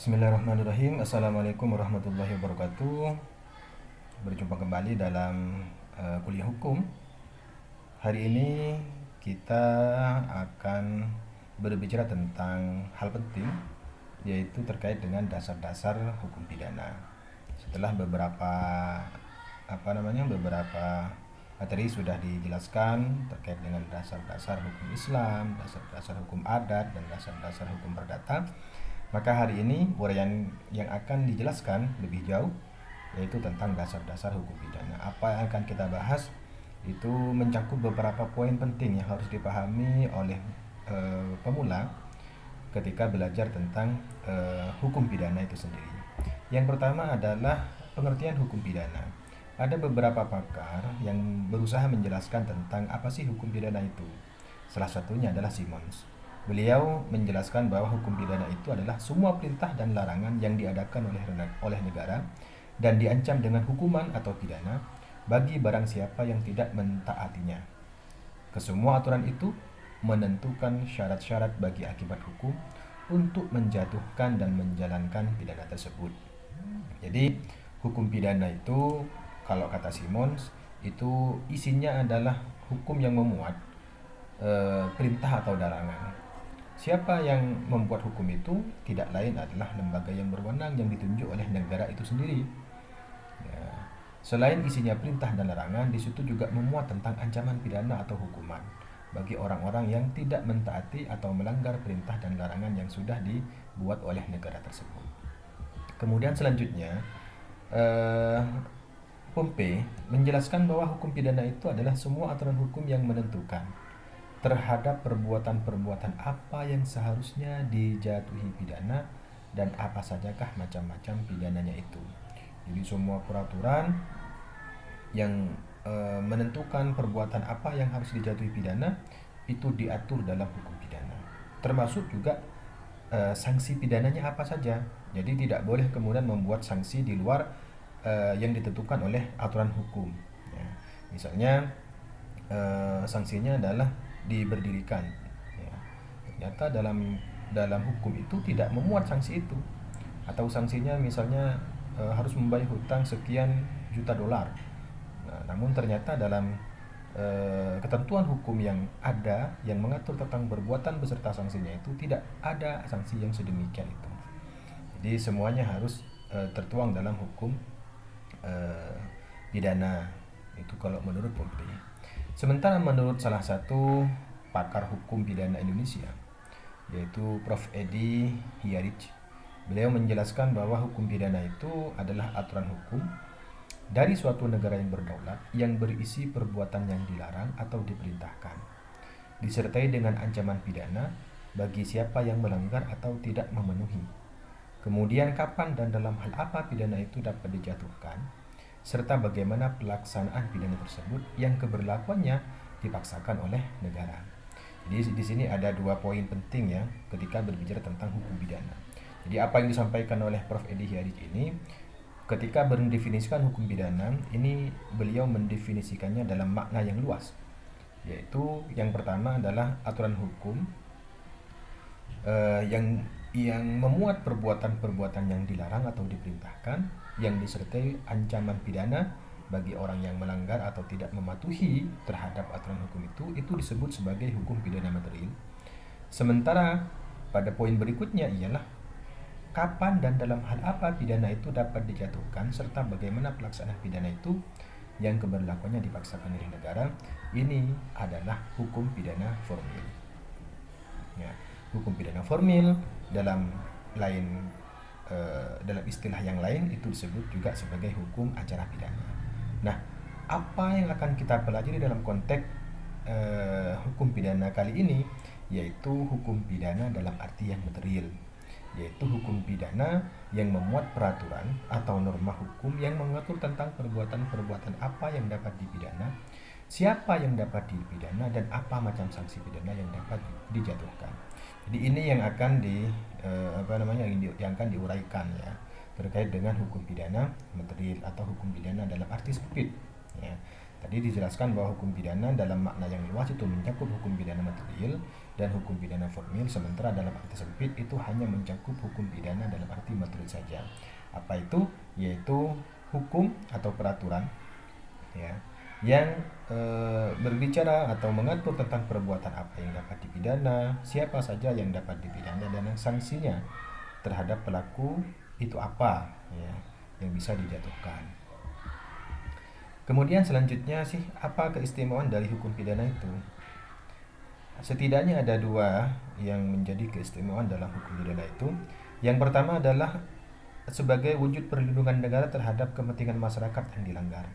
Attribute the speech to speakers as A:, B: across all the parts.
A: Bismillahirrahmanirrahim. Assalamualaikum warahmatullahi wabarakatuh. Berjumpa kembali dalam kuliah hukum. Hari ini kita akan berbicara tentang hal penting, yaitu terkait dengan dasar-dasar hukum pidana. Setelah beberapa materi sudah dijelaskan terkait dengan dasar-dasar hukum Islam, dasar-dasar hukum adat, dan dasar-dasar hukum perdata, maka hari ini uraian yang akan dijelaskan lebih jauh yaitu tentang dasar-dasar hukum pidana. Apa yang akan kita bahas itu mencakup beberapa poin penting yang harus dipahami oleh pemula ketika belajar tentang hukum pidana itu sendiri. Yang pertama adalah pengertian hukum pidana. Ada beberapa pakar yang berusaha menjelaskan tentang apa sih hukum pidana itu. Salah satunya adalah Simons. Beliau menjelaskan bahwa hukum pidana itu adalah semua perintah dan larangan yang diadakan oleh negara dan diancam dengan hukuman atau pidana bagi barang siapa yang tidak mentaatinya. Kesemua aturan itu menentukan syarat-syarat bagi akibat hukum untuk menjatuhkan dan menjalankan pidana tersebut. Jadi hukum pidana itu, kalau kata Simons, itu isinya adalah hukum yang memuat perintah atau larangan. Siapa yang membuat hukum itu tidak lain adalah lembaga yang berwenang yang ditunjuk oleh negara itu sendiri. Ya. Selain isinya perintah dan larangan, di situ juga memuat tentang ancaman pidana atau hukuman bagi orang-orang yang tidak mentaati atau melanggar perintah dan larangan yang sudah dibuat oleh negara tersebut. Kemudian selanjutnya, Pompe menjelaskan bahwa hukum pidana itu adalah semua aturan hukum yang menentukan terhadap perbuatan-perbuatan apa yang seharusnya dijatuhi pidana dan apa sajakah macam-macam pidananya itu. Jadi semua peraturan yang menentukan perbuatan apa yang harus dijatuhi pidana itu diatur dalam hukum pidana. Termasuk juga sanksi pidananya apa saja. Jadi tidak boleh kemudian membuat sanksi di luar yang ditentukan oleh aturan hukum. Ya. Misalnya sanksinya adalah diberdirikan. Ya. Ternyata dalam hukum itu tidak memuat sanksi itu, atau sanksinya misalnya harus membayar hutang sekian juta dolar. Nah, namun ternyata dalam ketentuan hukum yang ada yang mengatur tentang perbuatan beserta sanksinya itu tidak ada sanksi yang sedemikian itu. Jadi semuanya harus tertuang dalam hukum pidana. Itu kalau menurut Pompe. Sementara menurut salah satu pakar hukum pidana Indonesia, yaitu Prof. Edi Hiarij, beliau menjelaskan bahwa hukum pidana itu adalah aturan hukum dari suatu negara yang berdaulat yang berisi perbuatan yang dilarang atau diperintahkan, disertai dengan ancaman pidana bagi siapa yang melanggar atau tidak memenuhi. Kemudian kapan dan dalam hal apa pidana itu dapat dijatuhkan, serta bagaimana pelaksanaan pidana tersebut yang keberlakuannya dipaksakan oleh negara. Jadi di sini ada dua poin penting ya ketika berbicara tentang hukum pidana. Jadi apa yang disampaikan oleh Prof. Edi Hiarij ini, ketika mendefinisikan hukum pidana, ini beliau mendefinisikannya dalam makna yang luas. Yaitu yang pertama adalah aturan hukum yang memuat perbuatan-perbuatan yang dilarang atau diperintahkan, yang disertai ancaman pidana bagi orang yang melanggar atau tidak mematuhi terhadap aturan hukum itu disebut sebagai hukum pidana material. Sementara pada poin berikutnya ialah kapan dan dalam hal apa pidana itu dapat dijatuhkan serta bagaimana pelaksanaan pidana itu yang keberlakuannya dipaksakan oleh negara. Ini adalah hukum pidana formil. Ya, hukum pidana formil dalam istilah yang lain itu disebut juga sebagai hukum acara pidana. Nah, apa yang akan kita pelajari dalam konteks hukum pidana kali ini, yaitu hukum pidana dalam arti yang material, yaitu hukum pidana yang memuat peraturan atau norma hukum yang mengatur tentang perbuatan-perbuatan apa yang dapat dipidana, siapa yang dapat dipidana, dan apa macam sanksi pidana yang dapat dijatuhkan. Jadi ini yang akan yang akan diuraikan ya terkait dengan hukum pidana material atau hukum pidana dalam arti sempit ya. Tadi dijelaskan bahwa hukum pidana dalam makna yang luas itu mencakup hukum pidana material dan hukum pidana formil, sementara dalam arti sempit itu hanya mencakup hukum pidana dalam arti material saja. Apa itu? Yaitu hukum atau peraturan ya yang berbicara atau mengatur tentang perbuatan apa yang dapat dipidana, siapa saja yang dapat dipidana, dan sanksinya terhadap pelaku itu apa ya yang bisa dijatuhkan. Kemudian selanjutnya sih, apa keistimewaan dari hukum pidana itu? Setidaknya ada dua yang menjadi keistimewaan dalam hukum pidana itu. Yang pertama adalah sebagai wujud perlindungan negara terhadap kepentingan masyarakat yang dilanggar.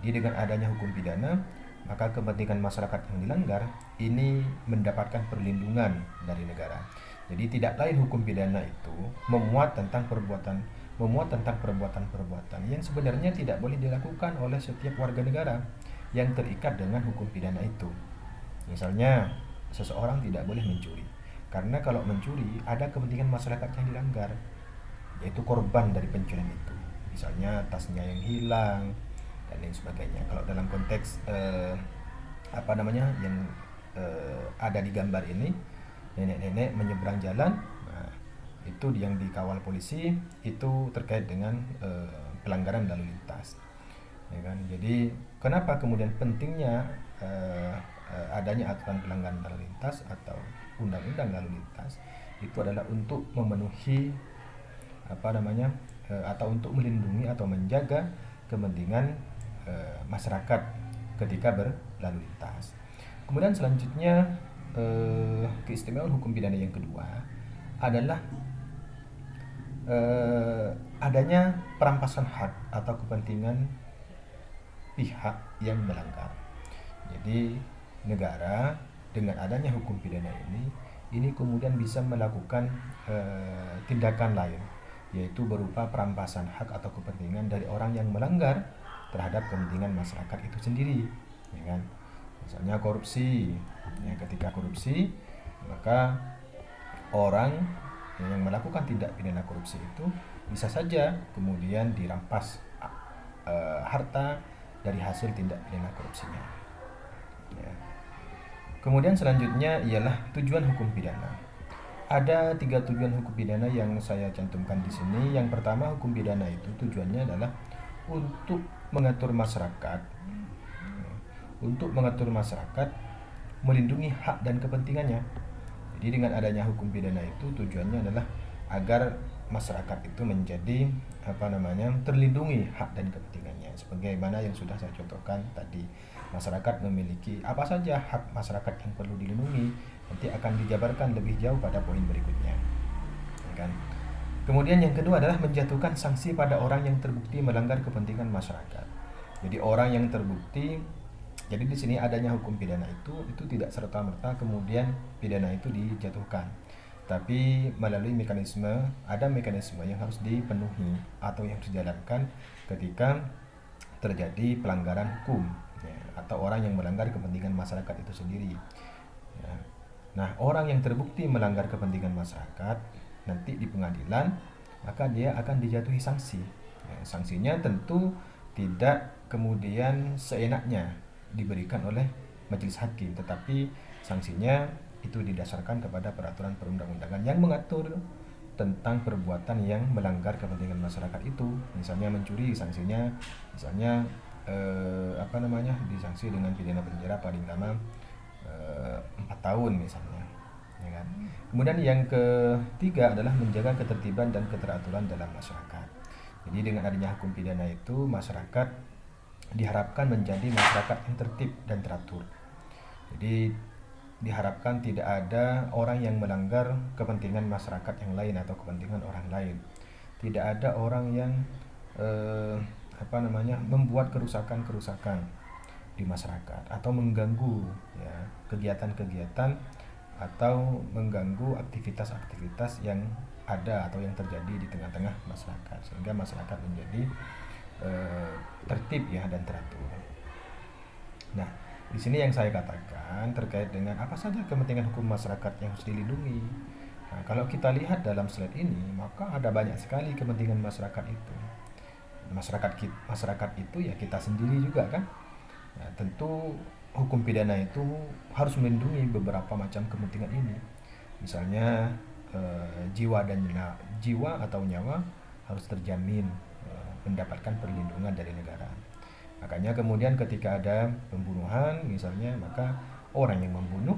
A: Jadi dengan adanya hukum pidana, maka kepentingan masyarakat yang dilanggar ini mendapatkan perlindungan dari negara. Jadi tidak lain hukum pidana itu memuat tentang perbuatan-perbuatan yang sebenarnya tidak boleh dilakukan oleh setiap warga negara yang terikat dengan hukum pidana itu. Misalnya, seseorang tidak boleh mencuri, karena kalau mencuri ada kepentingan masyarakat yang dilanggar, yaitu korban dari pencurian itu. Misalnya tasnya yang hilang dan lain sebagainya. Kalau dalam konteks yang ada di gambar ini, nenek-nenek menyeberang jalan, nah, itu yang dikawal polisi itu terkait dengan pelanggaran lalu lintas, ya kan? Jadi kenapa kemudian pentingnya adanya aturan pelanggaran lalu lintas atau undang-undang lalu lintas itu adalah untuk memenuhi atau untuk melindungi atau menjaga kepentingan masyarakat ketika berlalu lintas. Kemudian selanjutnya keistimewaan hukum pidana yang kedua adalah adanya perampasan hak atau kepentingan pihak yang melanggar. Jadi negara dengan adanya hukum pidana ini kemudian bisa melakukan tindakan lain, yaitu berupa perampasan hak atau kepentingan dari orang yang melanggar terhadap kepentingan masyarakat itu sendiri, ya kan? Misalnya korupsi, ya, ketika korupsi maka orang yang melakukan tindak pidana korupsi itu bisa saja kemudian dirampas harta dari hasil tindak pidana korupsinya, ya. Kemudian selanjutnya ialah tujuan hukum pidana. Ada 3 tujuan hukum pidana yang saya cantumkan di sini. Yang pertama, hukum pidana itu tujuannya adalah untuk mengatur masyarakat, melindungi hak dan kepentingannya. Jadi dengan adanya hukum pidana itu tujuannya adalah agar masyarakat itu menjadi terlindungi hak dan kepentingannya. Sebagaimana yang sudah saya contohkan tadi, masyarakat memiliki apa saja hak masyarakat yang perlu dilindungi, nanti akan dijabarkan lebih jauh pada poin berikutnya, ya kan? Kemudian yang kedua adalah menjatuhkan sanksi pada orang yang terbukti melanggar kepentingan masyarakat. Jadi orang yang terbukti, jadi di sini adanya hukum pidana itu tidak serta-merta kemudian pidana itu dijatuhkan, tapi melalui ada mekanisme yang harus dipenuhi atau yang harus dijalankan ketika terjadi pelanggaran hukum, ya, atau orang yang melanggar kepentingan masyarakat itu sendiri, ya. Nah, orang yang terbukti melanggar kepentingan masyarakat nanti di pengadilan, maka dia akan dijatuhi sanksi, ya. Sanksinya tentu tidak kemudian seenaknya diberikan oleh majelis hakim, tetapi sanksinya itu didasarkan kepada peraturan perundang-undangan yang mengatur tentang perbuatan yang melanggar kepentingan masyarakat itu. Misalnya mencuri, sanksinya misalnya disanksi dengan pidana penjara paling lama 4 tahun misalnya, ya kan? Kemudian yang ketiga adalah menjaga ketertiban dan keteraturan dalam masyarakat. Jadi dengan adanya hukum pidana itu, masyarakat diharapkan menjadi masyarakat yang tertib dan teratur. Jadi diharapkan tidak ada orang yang melanggar kepentingan masyarakat yang lain atau kepentingan orang lain. Tidak ada orang yang membuat kerusakan di masyarakat atau mengganggu, ya, kegiatan-kegiatan atau mengganggu aktivitas-aktivitas yang ada atau yang terjadi di tengah-tengah masyarakat, sehingga masyarakat menjadi tertib, ya, dan teratur. Nah, di sini yang saya katakan terkait dengan apa saja kepentingan hukum masyarakat yang harus dilindungi. Nah, kalau kita lihat dalam slide ini, maka ada banyak sekali kepentingan masyarakat itu. Masyarakat itu ya kita sendiri juga kan. Nah, tentu hukum pidana itu harus melindungi beberapa macam kepentingan ini. Misalnya jiwa atau nyawa harus terjamin mendapatkan perlindungan dari negara. Makanya kemudian ketika ada pembunuhan misalnya, maka orang yang membunuh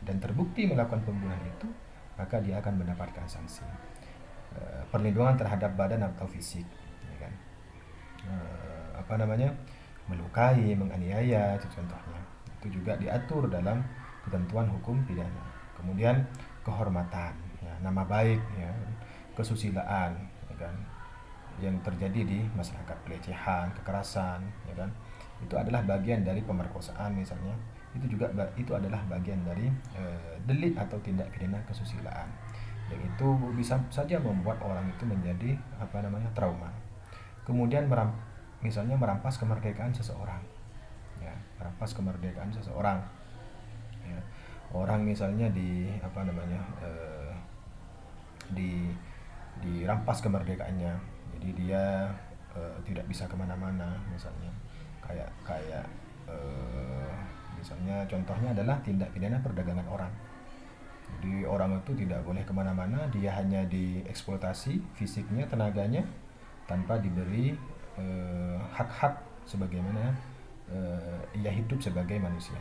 A: dan terbukti melakukan pembunuhan itu, maka dia akan mendapatkan sanksi perlindungan terhadap badan atau fisik, ya kan? Melukai, menganiaya, itu contohnya. Itu juga diatur dalam ketentuan hukum pidana. Kemudian kehormatan, ya, nama baik, ya, kesusilaan, ya kan, yang terjadi di masyarakat, pelecehan, kekerasan, ya kan, itu adalah bagian dari pemerkosaan misalnya. Itu adalah bagian dari delik atau tindak pidana kesusilaan, yang itu bisa saja membuat orang itu menjadi trauma. Kemudian misalnya merampas kemerdekaan seseorang, ya, merampas kemerdekaan seseorang, ya. Orang misalnya dirampas kemerdekaannya, jadi dia tidak bisa kemana-mana misalnya, kayak misalnya contohnya adalah tindak pidana perdagangan orang. Jadi orang itu tidak boleh kemana-mana, dia hanya dieksploitasi fisiknya, tenaganya, tanpa diberi hak-hak sebagaimana ia hidup sebagai manusia.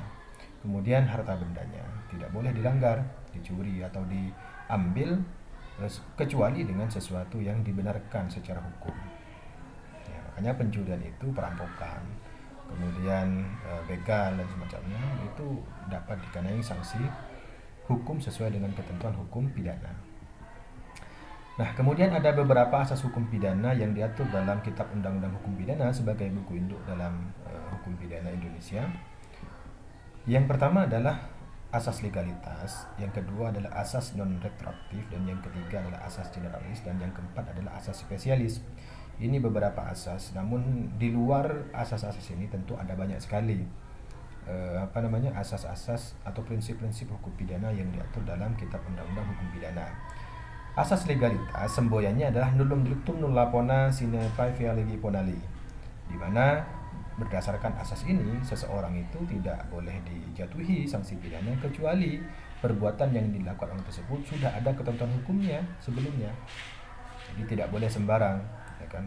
A: Kemudian harta bendanya tidak boleh dilanggar, dicuri atau diambil kecuali dengan sesuatu yang dibenarkan secara hukum. Ya, makanya pencurian itu perampokan, kemudian begal dan semacamnya itu dapat dikenai sanksi hukum sesuai dengan ketentuan hukum pidana. Nah, kemudian ada beberapa asas hukum pidana yang diatur dalam Kitab Undang-Undang Hukum Pidana sebagai buku induk dalam hukum pidana Indonesia. Yang pertama adalah asas legalitas, yang kedua adalah asas non-retroaktif, dan yang ketiga adalah asas generalis, dan yang keempat adalah asas spesialis. Ini beberapa asas, namun di luar asas-asas ini tentu ada banyak sekali asas-asas atau prinsip-prinsip hukum pidana yang diatur dalam Kitab Undang-Undang Hukum Pidana. Asas legalitas semboyannya adalah nullum delictum nulla pona sine praevia legi ponali, di mana berdasarkan asas ini seseorang itu tidak boleh dijatuhi sanksi pidana kecuali perbuatan yang dilakukan orang tersebut sudah ada ketentuan hukumnya sebelumnya. Jadi tidak boleh sembarang, ya kan,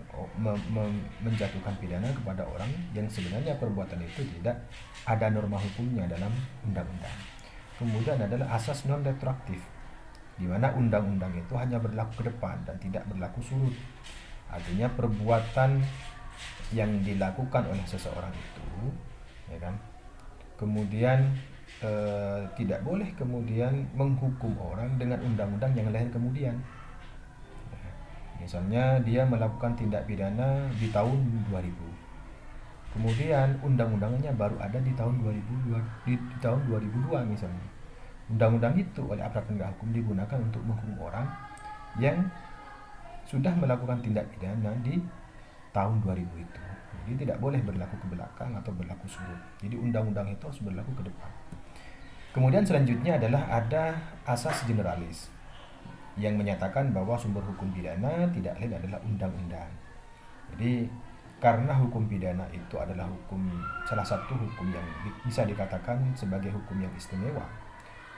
A: menjatuhkan pidana kepada orang yang sebenarnya perbuatan itu tidak ada norma hukumnya dalam undang-undang. Kemudian adalah asas non retroaktif, di mana undang-undang itu hanya berlaku ke depan dan tidak berlaku surut. Artinya perbuatan yang dilakukan oleh seseorang itu, ya kan, kemudian tidak boleh kemudian menghukum orang dengan undang-undang yang lahir kemudian. Misalnya dia melakukan tindak pidana di tahun 2000, kemudian undang-undangnya baru ada di tahun 2002 misalnya. Undang-undang itu oleh aparat penegak hukum digunakan untuk menghukum orang yang sudah melakukan tindak pidana di tahun 2000 itu. Jadi tidak boleh berlaku ke belakang atau berlaku surut. Jadi undang-undang itu harus berlaku ke depan. Kemudian selanjutnya adalah ada asas generalis yang menyatakan bahwa sumber hukum pidana tidak lain adalah undang-undang. Jadi karena hukum pidana itu adalah salah satu hukum yang bisa dikatakan sebagai hukum yang istimewa,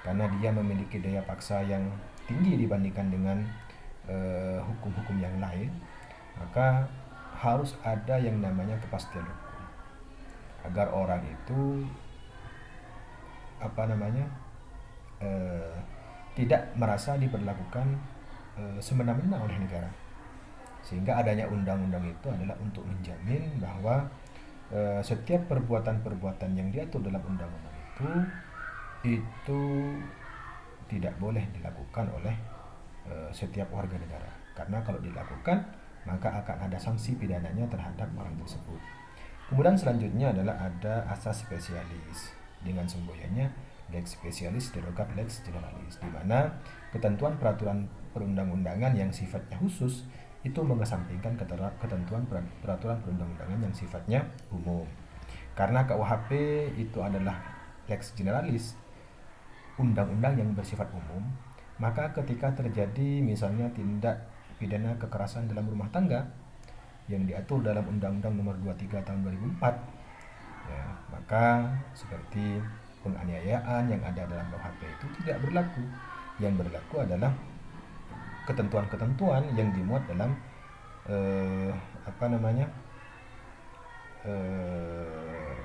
A: karena dia memiliki daya paksa yang tinggi dibandingkan dengan hukum-hukum yang lain, maka harus ada yang namanya kepastian hukum agar orang itu tidak merasa diperlakukan semena-mena oleh negara. Sehingga adanya undang-undang itu adalah untuk menjamin bahwa setiap perbuatan-perbuatan yang diatur dalam undang-undang itu tidak boleh dilakukan oleh setiap warga negara. Karena kalau dilakukan, maka akan ada sanksi pidananya terhadap orang tersebut. Kemudian selanjutnya adalah ada asas spesialis dengan semboyannya lex specialis derogat lex generalis, di mana ketentuan peraturan perundang-undangan yang sifatnya khusus itu mengesampingkan ketentuan peraturan perundang-undangan yang sifatnya umum. Karena KUHP itu adalah lex generalis, undang-undang yang bersifat umum, maka ketika terjadi misalnya tindak pidana kekerasan dalam rumah tangga yang diatur dalam Undang-Undang Nomor 23 Tahun 2004, Ya, maka seperti penganiayaan yang ada dalam KUHP itu tidak berlaku. Yang berlaku adalah ketentuan-ketentuan yang dimuat dalam eh, apa namanya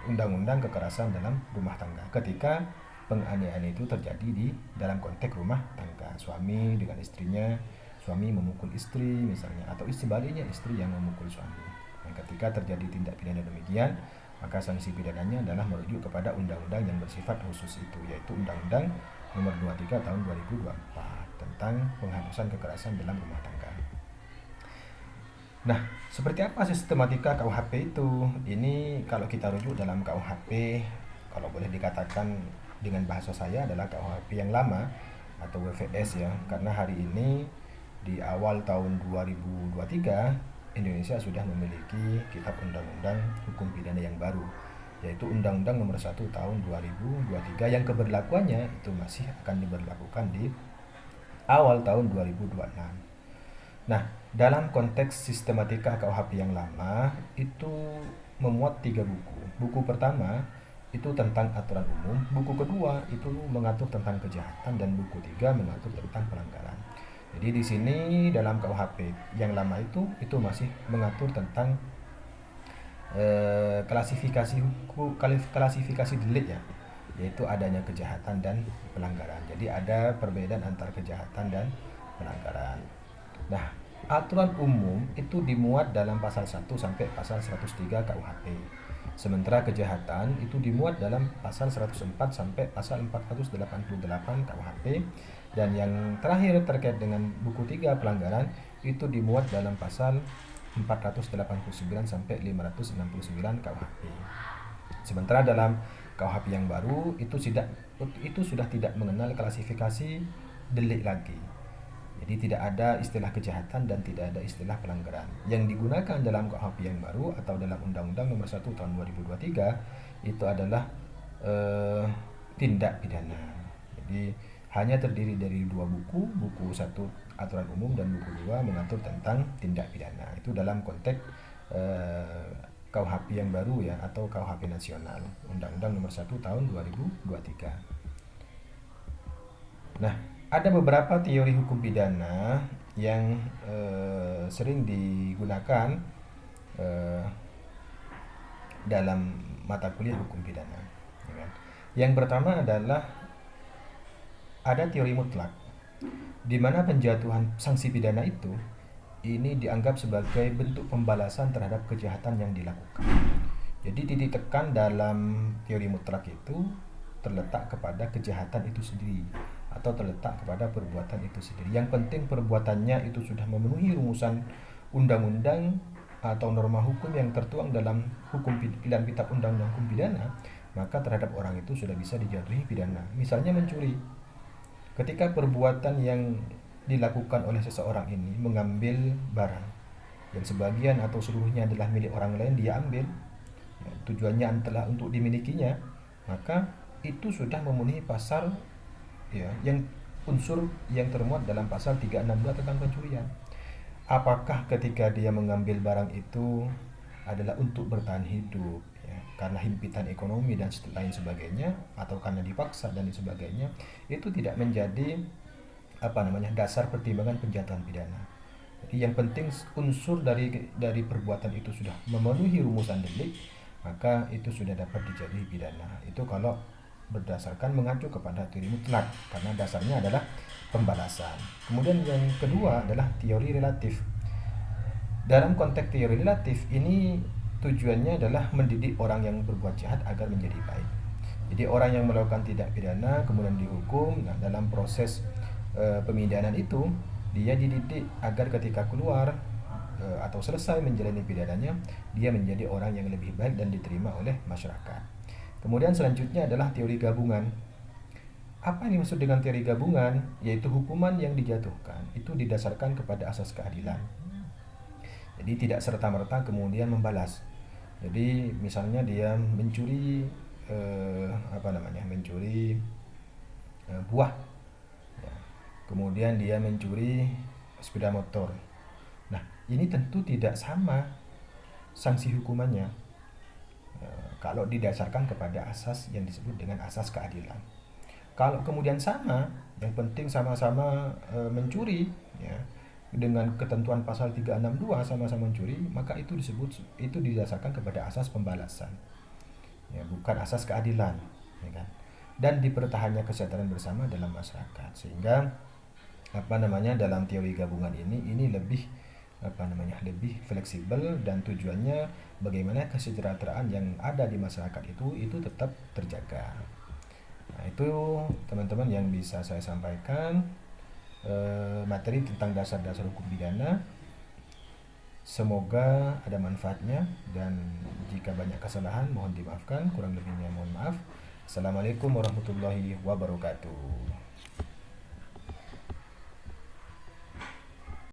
A: undang-undang kekerasan dalam rumah tangga ketika penganiayaan itu terjadi di dalam konteks rumah tangga, suami dengan istrinya, suami memukul istri misalnya, atau sebaliknya istri yang memukul suami. Dan ketika terjadi tindak pidana demikian, maka sanksi pidananya adalah merujuk kepada undang-undang yang bersifat khusus itu, yaitu Undang-Undang Nomor 23 Tahun 2024 tentang penghapusan kekerasan dalam rumah tangga. Nah, seperti apa sistematika KUHP itu? Ini kalau kita rujuk dalam KUHP, kalau boleh dikatakan dengan bahasa saya adalah KUHP yang lama atau WVS ya, karena hari ini di awal tahun 2023 Indonesia sudah memiliki kitab undang-undang hukum pidana yang baru, yaitu Undang-Undang Nomor 1 Tahun 2023 yang keberlakuannya itu masih akan diberlakukan di awal tahun 2026. Nah, dalam konteks sistematika KUHP yang lama itu memuat 3 buku. Buku pertama itu tentang aturan umum, buku kedua itu mengatur tentang kejahatan, dan buku 3 mengatur tentang pelanggaran. Jadi di sini dalam KUHP yang lama itu masih mengatur tentang klasifikasi delik ya, yaitu adanya kejahatan dan pelanggaran. Jadi ada perbedaan antara kejahatan dan pelanggaran. Nah, aturan umum itu dimuat dalam pasal 1 sampai pasal 103 KUHP. Sementara kejahatan itu dimuat dalam pasal 104 sampai pasal 488 KUHP. Dan yang terakhir terkait dengan buku 3 pelanggaran itu dimuat dalam pasal 489 sampai 569 KUHP. Sementara dalam KUHP yang baru itu sudah tidak mengenal klasifikasi delik lagi. Jadi tidak ada istilah kejahatan dan tidak ada istilah pelanggaran. Yang digunakan dalam KUHP yang baru atau dalam Undang-Undang Nomor 1 Tahun 2023 itu adalah tindak pidana. Jadi hanya terdiri dari 2 buku, buku 1 aturan umum dan buku 2 mengatur tentang tindak pidana. Itu dalam konteks KUHP yang baru ya, atau KUHP nasional, Undang-Undang Nomor 1 Tahun 2023. Nah, ada beberapa teori hukum pidana yang sering digunakan dalam mata kuliah hukum pidana. Yang pertama adalah ada teori mutlak, di mana penjatuhan sanksi pidana itu ini dianggap sebagai bentuk pembalasan terhadap kejahatan yang dilakukan. Jadi titik tekan dalam teori mutlak itu terletak kepada kejahatan itu sendiri atau terletak kepada perbuatan itu sendiri. Yang penting perbuatannya itu sudah memenuhi rumusan undang-undang atau norma hukum yang tertuang dalam hukum pidana, kitab undang-undang hukum pidana, maka terhadap orang itu sudah bisa dijatuhi pidana. Misalnya mencuri. Ketika perbuatan yang dilakukan oleh seseorang ini mengambil barang yang sebagian atau seluruhnya adalah milik orang lain, dia ambil ya, tujuannya adalah untuk dimilikinya, maka itu sudah memenuhi pasal ya, yang unsur yang termuat dalam pasal 362 tentang pencurian. Apakah ketika dia mengambil barang itu adalah untuk bertahan hidup ya, karena himpitan ekonomi dan lain sebagainya, atau karena dipaksa dan sebagainya, itu tidak menjadi dasar pertimbangan penjatuhan pidana. Jadi yang penting unsur dari perbuatan itu sudah memenuhi rumusan delik, maka itu sudah dapat dijatuhi pidana. Itu kalau berdasarkan mengacu kepada teori mutlak, karena dasarnya adalah pembalasan. Kemudian yang kedua adalah teori relatif. Dalam konteks teori relatif ini tujuannya adalah mendidik orang yang berbuat jahat agar menjadi baik. Jadi orang yang melakukan tindak pidana kemudian dihukum, nah dalam proses pemidanan itu dia dididik agar ketika keluar atau selesai menjalani pidananya, dia menjadi orang yang lebih baik dan diterima oleh masyarakat. Kemudian selanjutnya adalah teori gabungan. Apa yang dimaksud dengan teori gabungan? Yaitu hukuman yang dijatuhkan itu didasarkan kepada asas keadilan. Jadi tidak serta-merta kemudian membalas. Jadi misalnya dia mencuri mencuri buah. Ya. Kemudian dia mencuri sepeda motor. Nah, ini tentu tidak sama sanksi hukumannya. kalau didasarkan kepada asas yang disebut dengan asas keadilan. Kalau kemudian sama, yang penting sama-sama mencuri, ya, dengan ketentuan pasal 362 sama-sama mencuri, maka itu didasarkan kepada asas pembalasan, ya, bukan asas keadilan, ya kan? Dan dipertahannya kesejahteraan bersama dalam masyarakat, sehingga dalam teori gabungan ini lebih lebih fleksibel, dan tujuannya bagaimana kesejahteraan yang ada di masyarakat itu tetap terjaga. Nah, itu teman-teman yang bisa saya sampaikan, materi tentang dasar-dasar hukum pidana. Semoga ada manfaatnya, dan jika banyak kesalahan mohon dimaafkan, kurang lebihnya mohon maaf. Assalamualaikum warahmatullahi wabarakatuh.